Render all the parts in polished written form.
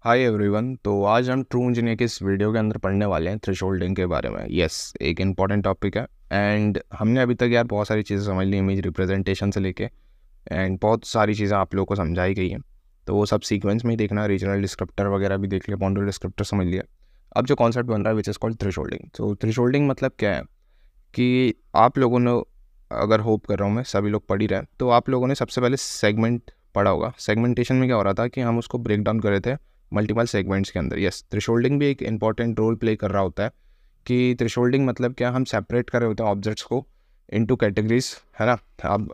Hi everyone. तो आज हम ट्रू इंजीनियर के इस वीडियो के अंदर पढ़ने वाले हैं थ्रेशोल्डिंग के बारे में। यस, एक इंपॉर्टेंट टॉपिक है एंड हमने अभी तक यार बहुत सारी चीज़ें समझ ली, इमेज रिप्रेजेंटेशन से लेके एंड बहुत सारी चीज़ें आप लोगों को समझाई गई हैं। तो वो सब सीक्वेंस में ही देखना, रीजनल डिस्क्रिप्टर वगैरह भी देख लिया, बाउंड्री डिस्क्रिप्टर समझ लिया। अब जो कॉन्सेप्ट बन रहा है विच इज़ कॉल्ड थ्रेशोल्डिंग। तो थ्रेशोल्डिंग मतलब क्या है कि आप लोगों ने, अगर होप कर रहा हूँ मैं सभी लोग पढ़ ही रहे हैं, तो आप लोगों ने सबसे पहले सेगमेंट पढ़ा होगा। सेगमेंटेशन में क्या हो रहा था कि हम उसको ब्रेक डाउन कर रहे थे मल्टीपल सेगमेंट्स के अंदर। यस, थ्रेशोल्डिंग भी एक इंपॉर्टेंट रोल प्ले कर रहा होता है कि थ्रेशोल्डिंग मतलब क्या, हम सेपरेट कर रहे होते हैं ऑब्जेक्ट्स को इनटू कैटेगरीज, है ना।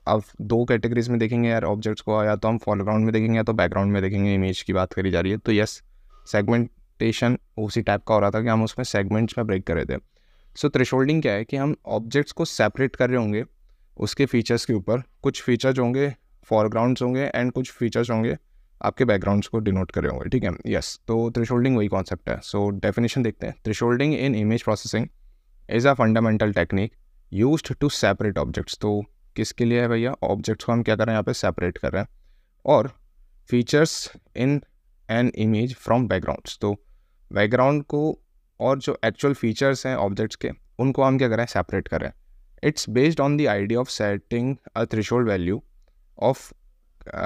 अब दो कैटेगरीज में देखेंगे यार ऑब्जेक्ट्स को, या तो हम फॉरग्राउंड में देखेंगे या तो बैकग्राउंड में देखेंगे। इमेज की बात करी जा रही है तो यस, सेगमेंटेशन उसी टाइप का हो रहा था कि हम उसमें सेगमेंट्स में ब्रेक कर रहे थे। सो थ्रेशोल्डिंग क्या है कि हम ऑब्जेक्ट्स को सेपरेट कर रहे होंगे उसके फीचर्स के ऊपर। कुछ फीचर्स होंगे फॉरग्राउंड्स होंगे एंड कुछ फीचर्स होंगे आपके बैकग्राउंड्स को डिनोट कर रहे होंगे, ठीक है। यस, तो थ्रेशोल्डिंग वही कॉन्सेप्ट है। सो डेफिनेशन देखते हैं। Thresholding in image processing is a fundamental technique used to separate objects. तो किसके लिए है भैया? ऑब्जेक्ट्स को हम क्या कर रहे हैं यहाँ पे सेपरेट कर रहे हैं, और features in an image from backgrounds. तो बैकग्राउंड को और जो एक्चुअल फीचर्स हैं ऑब्जेक्ट्स के, उनको हम क्या कर रहे हैं? सेपरेट कर रहे हैं। It's based on the idea of setting a threshold value of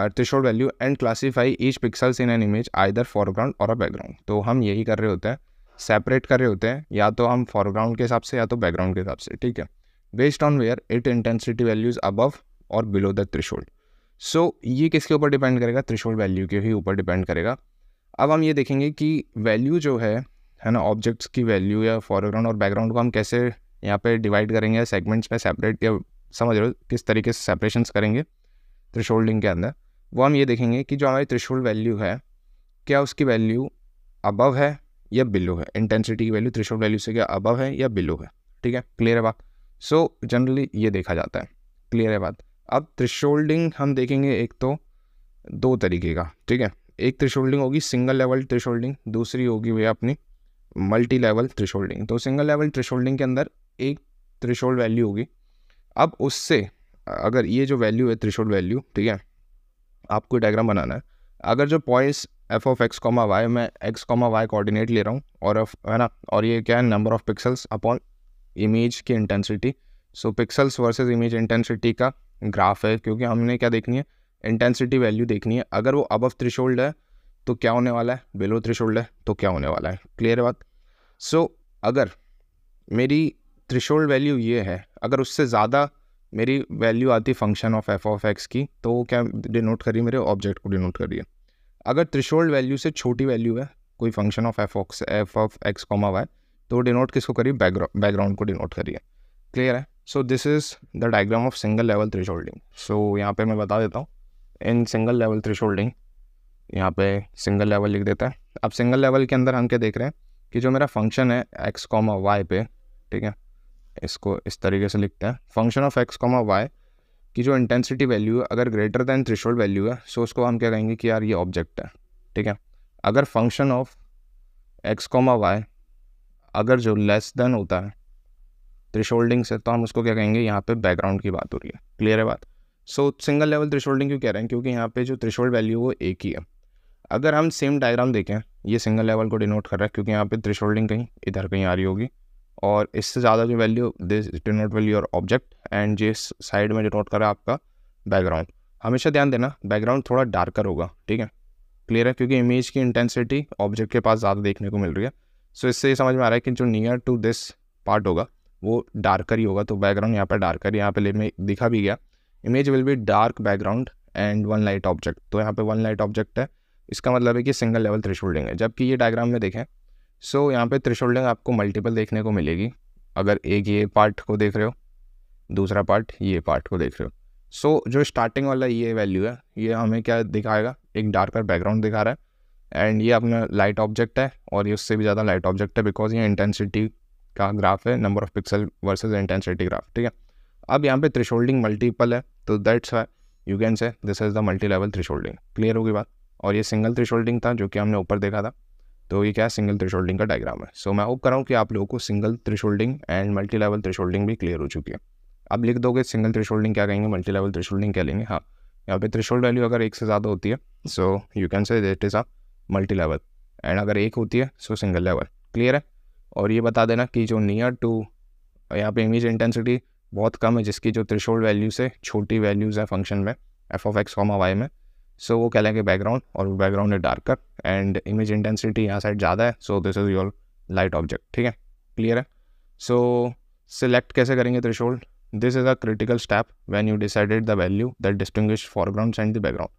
threshold value and classify each pixels in an image either foreground और अ बैकग्राउंड। तो हम यही कर रहे होते हैं, सेपरेट कर रहे होते हैं या तो हम फॉरग्राउंड के हिसाब से या तो बैकग्राउंड के हिसाब से, ठीक है। Based on where it intensity values above और बिलो द थ्रेशोल्ड। सो ये किसके ऊपर डिपेंड करेगा? थ्रेशोल्ड वैल्यू के ही ऊपर डिपेंड करेगा। अब हम ये देखेंगे कि वैल्यू जो है ना, ऑब्जेक्ट्स की वैल्यू या फॉरग्राउंड और बैकग्राउंड को हम कैसे यहाँ पे डिवाइड करेंगे, सेगमेंट्स में सेपरेट, या समझ रहे हो किस तरीके से सेपरेशंस करेंगे थ्रेशोल्डिंग के अंदर। वो हम ये देखेंगे कि जो हमारी थ्रेशोल्ड वैल्यू है, क्या उसकी वैल्यू अबव है या बिलो है। इंटेंसिटी की वैल्यू थ्रेशोल्ड वैल्यू से क्या अबव है या बिलो है, ठीक है। क्लियर है बात? सो जनरली ये देखा जाता है। क्लियर है बात? अब थ्रेशोल्डिंग हम देखेंगे एक तो दो तरीके का, ठीक है। एक थ्रेशोल्डिंग होगी सिंगल लेवल थ्रेशोल्डिंग, दूसरी होगी भैया अपनी मल्टी लेवल थ्रेशोल्डिंग। तो सिंगल लेवल थ्रेशोल्डिंग के अंदर एक थ्रेशोल्ड वैल्यू होगी। अब उससे अगर ये जो वैल्यू है थ्रेशोल्ड वैल्यू, ठीक है, आपको डायग्राम बनाना है। अगर जो points f of x comma y, मैं एक्स कॉमा वाई कोऑर्डिनेट ले रहा हूँ, और है ना, और ये क्या है? Number of pixels upon image की इंटेंसिटी। सो पिक्सल्स वर्सेस इमेज इंटेंसिटी का ग्राफ है, क्योंकि हमने क्या देखनी है? इंटेंसिटी वैल्यू देखनी है। अगर वो अबव थ्रेशोल्ड है तो क्या होने वाला है, बिलो थ्रेशोल्ड है तो क्या होने वाला है। क्लियर है बात? सो अगर मेरी थ्रेशोल्ड वैल्यू ये है, अगर उससे ज़्यादा मेरी वैल्यू आती फंक्शन ऑफ एक्स की, तो वो क्या डिनोट करिए? मेरे ऑब्जेक्ट को डिनोट करिए। अगर थ्रेशोल्ड वैल्यू से छोटी वैल्यू है कोई function of F of x comma Y, तो डिनोट किसको करिए? बैकग्राउंड को डिनोट करिए। क्लियर है? So this is the diagram of single level thresholding. सो यहाँ पे मैं बता देता हूँ, इन सिंगल लेवल थ्रेशोल्डिंग, यहाँ पे सिंगल लेवल लिख देता है। अब सिंगल लेवल के अंदर हम क्या देख रहे हैं कि जो मेरा फंक्शन है एक्स कॉमा वाई पे, ठीक है, इसको इस तरीके से लिखते हैं। Function of x comma y की जो इंटेंसिटी वैल्यू है अगर ग्रेटर दैन थ्रेशोल्ड वैल्यू है, सो उसको हम क्या कहेंगे कि यार ये ऑब्जेक्ट है, ठीक है। अगर function of x comma y अगर जो लेस देन होता है थ्रेशोल्डिंग से, तो हम उसको क्या कहेंगे? यहाँ पे बैकग्राउंड की बात हो रही है। क्लियर है बात? सो सिंगल लेवल थ्रेशोल्डिंग क्यों कह रहे हैं? क्योंकि यहाँ पे जो थ्रेशोल्ड वैल्यू वो एक ही है। अगर हम सेम डायग्राम देखें, ये सिंगल लेवल को डिनोट कर रहा है क्योंकि यहाँ पे थ्रेशोल्डिंग कहीं इधर कहीं आ रही होगी, और इससे ज़्यादा जो वैल्यू, दिस डिनोट वैल्यू और ऑब्जेक्ट, एंड जिस साइड में डिनोट कर रहा है आपका बैकग्राउंड। हमेशा ध्यान देना बैकग्राउंड थोड़ा डार्कर होगा, ठीक है। क्लियर है? क्योंकि इमेज की इंटेंसिटी ऑब्जेक्ट के पास ज़्यादा देखने को मिल रही है। सो इससे ये समझ में आ रहा है कि जो नियर टू दिस पार्ट होगा वो डार्कर ही होगा। तो बैकग्राउंड यहाँ पर डार्कर, यहाँ पे लेट में दिखा भी गया, image will be dark background and one light object. तो यहाँ पे वन लाइट ऑब्जेक्ट है, इसका मतलब है कि सिंगल लेवल थ्रेशोल्डिंग है। जबकि ये डायग्राम में देखें, सो यहाँ पे थ्रेशोल्डिंग आपको मल्टीपल देखने को मिलेगी। अगर एक ये पार्ट को देख रहे हो, दूसरा पार्ट ये पार्ट को देख रहे हो, सो जो स्टार्टिंग वाला ये वैल्यू है, ये हमें क्या दिखाएगा? एक डार्कर बैकग्राउंड दिखा रहा है, एंड ये अपना लाइट ऑब्जेक्ट है, और ये उससे भी ज़्यादा लाइट ऑब्जेक्ट है, बिकॉज ये इंटेंसिटी का ग्राफ है, number of pixel versus intensity graph, ठीक है। अब यहाँ पे थ्रेशोल्डिंग मल्टीपल है, तो that's why you can say this is the multi level thresholding. Clear होगी बात? और ये सिंगल थ्रेशोल्डिंग था जो कि हमने ऊपर देखा था, तो ये क्या है? सिंगल थ्रेशोल्डिंग का डायग्राम है। सो मैं होप कर रहा हूँ कि आप लोगों को single thresholding and multi level thresholding भी क्लियर हो चुकी है। अब लिख दोगे सिंगल थ्रेशोल्डिंग क्या कहेंगे, मल्टी लेवल थ्रेशोल्डिंग क्या लेंगे। हाँ, यहाँ पे थ्रेशोल्ड वैल्यू अगर एक से ज़्यादा होती है, so you can say that is a multi level, and अगर 1 होती है सो सिंगल लेवल। क्लियर है। और ये बता देना कि जो नियर टू यहाँ पे इमेज इंटेंसिटी बहुत कम है, जिसकी जो थ्रेशोल्ड वैल्यू से छोटी वैल्यूज़ है फंक्शन में f(x, y) में, सो वो कहलाएंगे बैकग्राउंड, और बैकग्राउंड है डार्कर एंड इमेज इंटेंसिटी यहाँ साइड ज़्यादा है, so this is your light object. ठीक है, क्लियर है। सो सिलेक्ट कैसे करेंगे threshold? This is a critical step when you decided the value that distinguish foreground and the background.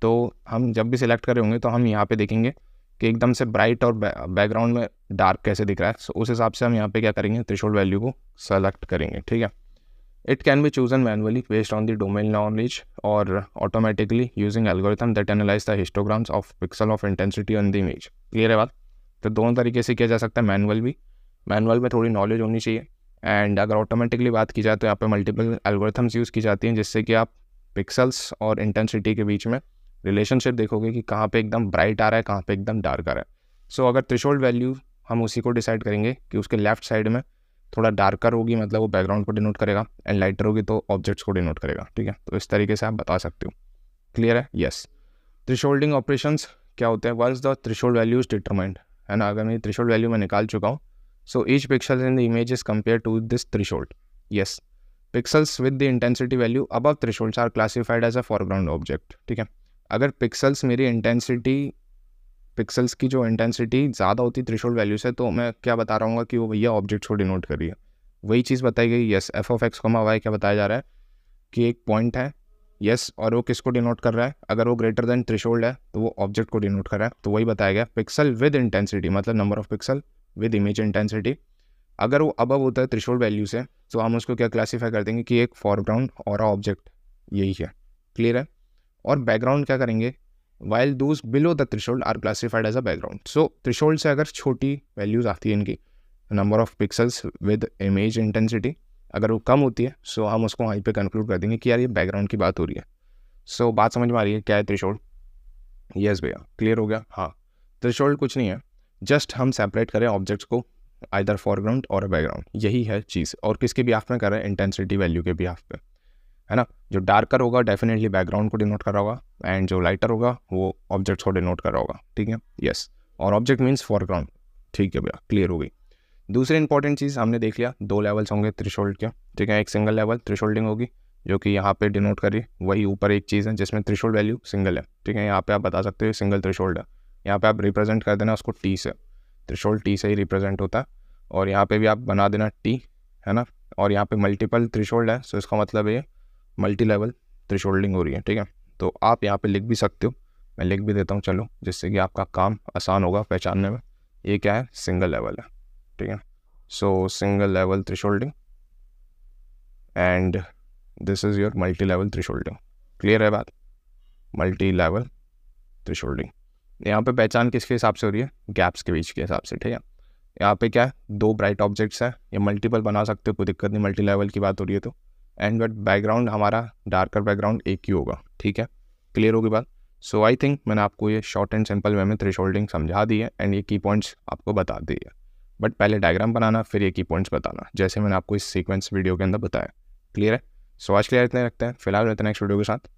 तो हम जब भी सिलेक्ट करे होंगे तो हम यहाँ पे देखेंगे कि एकदम से ब्राइट और बैकग्राउंड में डार्क कैसे दिख रहा है। सो उस हिसाब से हम यहाँ पे क्या करेंगे, थ्रेशोल्ड वैल्यू को सेलेक्ट करेंगे। ठीक है। It can be chosen manually based on the domain knowledge और automatically using algorithm that analyze the histograms of pixel of intensity on the image. Clear है बात? तो दोनों तरीके से किया जा सकता है, मैनुअल भी, मैनुअल में थोड़ी नॉलेज होनी चाहिए, एंड अगर ऑटोमेटिकली बात की जाए तो यहाँ पे मल्टीपल एल्गोरिथम्स यूज़ की जाती हैं, जिससे कि आप पिक्सल्स और इंटेंसिटी के बीच में रिलेशनशिप देखोगे कि कहाँ पे एकदम ब्राइट आ रहा है, कहाँ पे एकदम डार्क आ रहा है। सो अगर थ्रेशोल्ड वैल्यू हम उसी को डिसाइड करेंगे कि उसके लेफ्ट साइड में थोड़ा डार्कर होगी, मतलब वो बैकग्राउंड को डिनोट करेगा, एंड लाइटर होगी तो ऑब्जेक्ट्स को डिनोट करेगा। ठीक है, तो इस तरीके से आप बता सकते हो। क्लियर है? यस। थ्रेशोल्डिंग ऑपरेशंस क्या होते हैं? Once the threshold value is determined, है ना, अगर मैं थ्रेशोल्ड वैल्यू मैं निकाल चुका हूँ, so each pixel in the image is compare to this threshold. Yes, pixels with the intensity value above thresholds are classified as a foreground object. ठीक है, अगर पिक्सल्स मेरी इंटेंसिटी, पिक्सल्स की जो इंटेंसिटी ज़्यादा होती है थ्रेशोल्ड वैल्यू से, तो मैं क्या बता रहा हूँ कि वो भैया ऑब्जेक्ट्स को डिनोट कर रही है, वही चीज़ बताई गई। यस, f(x, y) क्या बताया जा रहा है कि एक पॉइंट है, यस, और वो किसको डिनोट कर रहा है? अगर वो ग्रेटर देन थ्रेशोल्ड है तो वो ऑब्जेक्ट को डिनोट कर रहा है, तो वही बताया गया। पिक्सल विद इंटेंसिटी मतलब number of pixel with image intensity, अगर वो अबव होता है थ्रेशोल्ड वैल्यू से, तो हम उसको क्या क्लासीफाई कर देंगे कि एक फॉरग्राउंड और ऑब्जेक्ट यही है। क्लियर है। और बैकग्राउंड क्या करेंगे? While those below the threshold are classified as a background. So threshold से अगर छोटी वैल्यूज आती है इनकी, number of pixels with image intensity, अगर वो कम होती है सो हम उसको वहीं पे कंक्लूड कर देंगे कि यार ये बैकग्राउंड की बात हो रही है। सो बात समझ में आ रही है क्या है थ्रेशोल्ड? यस भैया, क्लियर हो गया। हाँ, थ्रेशोल्ड कुछ नहीं है, जस्ट हम सेपरेट करें ऑब्जेक्ट्स को आइदर फॉरग्राउंड और बैकग्राउंड, यही है चीज़। और किसके बिहाफ में कर रहे हैं? इंटेंसिटी वैल्यू के बिहाफ पे, है ना। जो डार्कर होगा डेफिनेटली बैकग्राउंड को डिनोट कर रहा होगा, एंड जो लाइटर होगा वो ऑब्जेक्ट्स को डिनोट कर रहा होगा। ठीक है, यस। और ऑब्जेक्ट मीन्स फॉरग्राउंड। ठीक है भैया, क्लियर हो गई। दूसरी इंपॉर्टेंट चीज़ हमने देख लिया, 2 लेवल्स होंगे थ्रेशोल्ड के। ठीक है, एक सिंगल लेवल थ्रेशोल्डिंग होगी जो कि यहाँ पे डिनोट करी, वही ऊपर एक चीज़ है जिसमें थ्रेशोल्ड वैल्यू सिंगल है। ठीक है, यहाँ पे आप बता सकते हो सिंगल थ्रेशोल्ड है, यहाँ पे आप रिप्रेजेंट कर देना उसको टी से, थ्रेशोल्ड टी से ही रिप्रेजेंट होता है। और यहाँ पे भी आप बना देना टी, है ना। और यहाँ पे मल्टीपल थ्रेशोल्ड है, सो इसका मतलब ये मल्टी लेवल थ्रेशोल्डिंग हो रही है। ठीक है, तो आप यहाँ पे लिख भी सकते हो, मैं लिख भी देता हूँ चलो, जिससे कि आपका काम आसान होगा पहचानने में। ये क्या है? सिंगल लेवल है। ठीक है, सो single level thresholding and this is your multi level thresholding. Clear है बात? Multi level thresholding. यहाँ पे पहचान किसके हिसाब से हो रही है? गैप्स के बीच के हिसाब से। ठीक है, यहाँ पे क्या है? 2 ब्राइट ऑब्जेक्ट्स हैं, या मल्टीपल बना सकते हो, कोई दिक्कत नहीं, मल्टी लेवल की बात हो रही है तो। एंड बट बैकग्राउंड हमारा डार्कर बैकग्राउंड एक ही होगा। ठीक है, क्लियर होगी बात? सो आई थिंक मैंने आपको ये शॉर्ट एंड सिंपल वे में थ्रेशोल्डिंग समझा दी है, एंड ये की पॉइंट्स आपको बता दी है। बट पहले डायग्राम बनाना, फिर ये की पॉइंट्स बताना, जैसे मैंने आपको इस सीक्वेंस वीडियो के अंदर बताया। क्लियर है? सो आज के लिए इतने रखते हैं, फिलहाल मिलते हैं नेक्स्ट वीडियो के साथ।